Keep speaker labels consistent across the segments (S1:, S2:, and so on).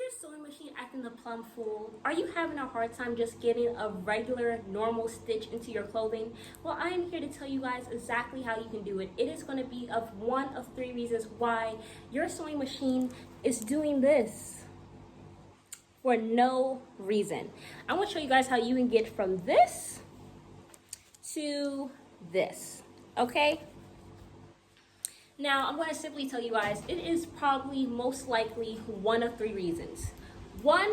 S1: your sewing machine acting the plumb fool? Are you having a hard time just getting a regular, normal stitch into your clothing? Well, I am here to tell you guys exactly how you can do it. It is going to be of one of three reasons why your sewing machine is doing this for no reason. I want to show you guys how you can get from this to this, okay? Now, I'm going to simply tell you guys, it is probably most likely one of three reasons. One,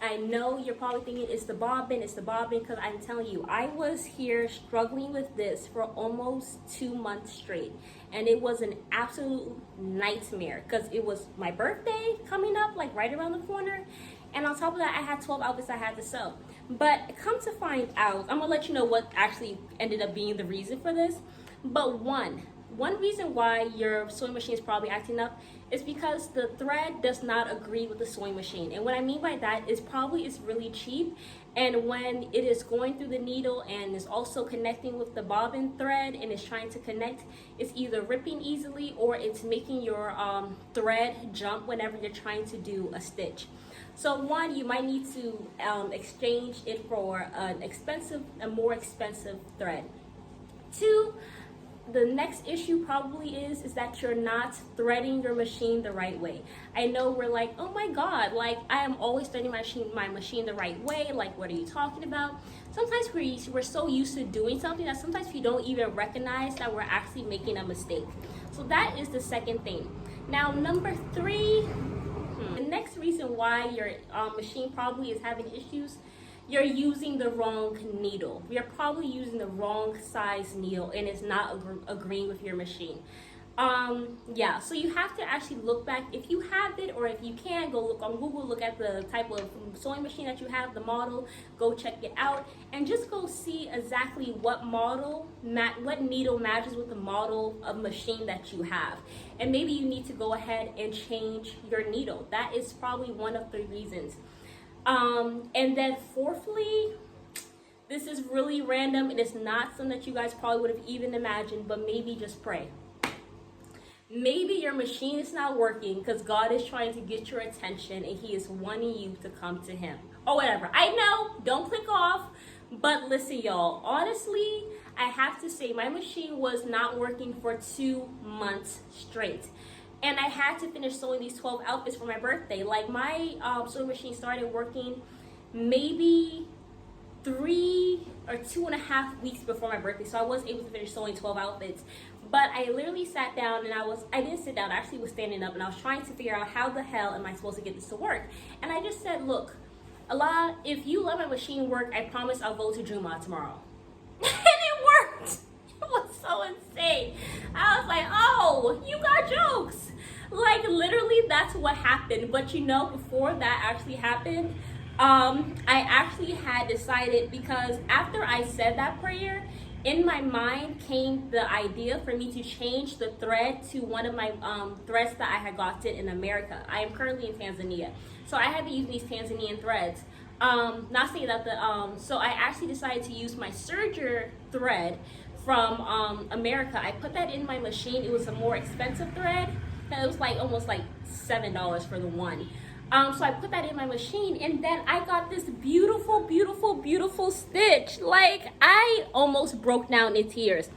S1: I know you're probably thinking it's the bobbin, because I'm telling you, I was here struggling with this for almost 2 months straight. And it was an absolute nightmare because it was my birthday coming up, like right around the corner. And on top of that, I had 12 outfits I had to sew. But come to find out, I'm going to let you know what actually ended up being the reason for this. But one reason why your sewing machine is probably acting up is because the thread does not agree with the sewing machine. And what I mean by that is probably it's really cheap, and when it is going through the needle and is also connecting with the bobbin thread and is trying to connect, it's either ripping easily or it's making your thread jump whenever you're trying to do a stitch. So one, you might need to exchange it for a more expensive thread. Two, the next issue probably is that you're not threading your machine the right way. I know we're like, oh my God, like I am always threading my machine the right way. Like, what are you talking about? Sometimes we're so used to doing something that sometimes we don't even recognize that we're actually making a mistake. So that is the second thing. Now, number three, the next reason why your machine probably is having issues, you're using the wrong needle. You're probably using the wrong size needle and it's not agreeing with your machine. Yeah, so you have to actually look back. If you have it, or if you can, go look on Google, look at the type of sewing machine that you have, the model, go check it out, and just go see exactly what needle matches with the model of machine that you have. And maybe you need to go ahead and change your needle. That is probably one of the reasons. And then fourthly, this is really random. It is not something that you guys probably would have even imagined, but maybe just pray. Maybe your machine is not working because God is trying to get your attention and he is wanting you to come to him or whatever. I know, don't click off, but listen, y'all, honestly, I have to say my machine was not working for 2 months straight. And I had to finish sewing these 12 outfits for my birthday. Like, my sewing machine started working maybe 3 or 2.5 weeks before my birthday. So I was able to finish sewing 12 outfits. But I literally sat down and I didn't sit down, I actually was standing up, and I was trying to figure out how the hell am I supposed to get this to work. And I just said, look, Allah, if you let my machine work, I promise I'll go to Juma tomorrow. And it worked. It was so insane. I was like, oh, you got jokes. Like, literally, that's what happened. But you know, before that actually happened, I actually had decided, because after I said that prayer, in my mind came the idea for me to change the thread to one of my threads that I had gotten in America. I am currently in Tanzania, so I have been using these Tanzanian threads. Not saying that so I actually decided to use my serger thread from America. I put that in my machine. It was a more expensive thread. It was like almost like $7 for the one. So I put that in my machine, and then I got this beautiful, beautiful, beautiful stitch. Like, I almost broke down in tears.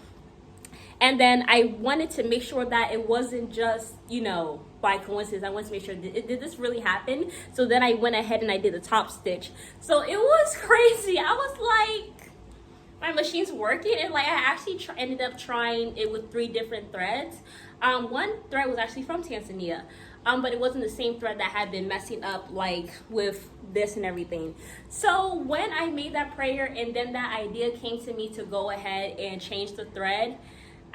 S1: And then I wanted to make sure that it wasn't just, you know, by coincidence. I wanted to make sure, did this really happen? So then I went ahead and I did the top stitch. So it was crazy. I was like, my machine's working, and like I actually ended up trying it with 3 different threads. One thread was actually from Tanzania, but it wasn't the same thread that had been messing up, like with this and everything. So when I made that prayer and then that idea came to me to go ahead and change the thread,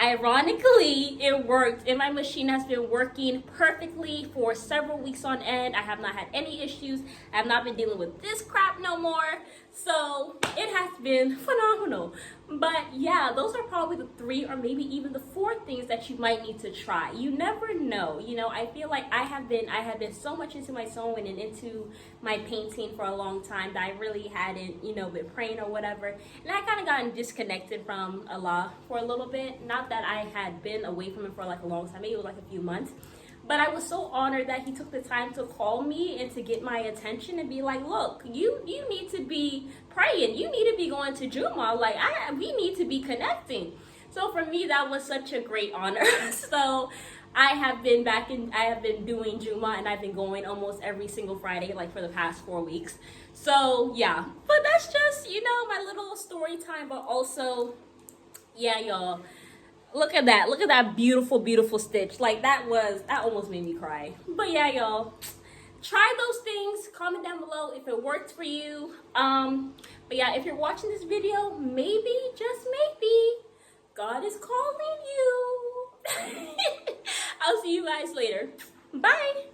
S1: ironically, it worked, and my machine has been working perfectly for several weeks on end. I have not had any issues. I have not been dealing with this crap no more. So it has been phenomenal. But yeah, those are probably the 3 or maybe even the 4 things that you might need to try. You never know. You know, I feel like I have been so much into my sewing and into my painting for a long time that I really hadn't, you know, been praying or whatever. And I kind of gotten disconnected from Allah for a little bit. Not that I had been away from it for like a long time. Maybe it was like a few months. But I was so honored that he took the time to call me and to get my attention and be like, look, you need to be praying. You need to be going to Juma. Like, we need to be connecting. So for me, that was such a great honor. So I have been doing Juma, and I've been going almost every single Friday, like for the past 4 weeks. So yeah, but that's just, my little story time. But also, yeah, y'all, look at that beautiful, beautiful stitch. Like that almost made me cry. But yeah, y'all, try those things. Comment down below if it worked for you. But yeah, if you're watching this video, maybe, just maybe, God is calling you. I'll see you guys later. Bye.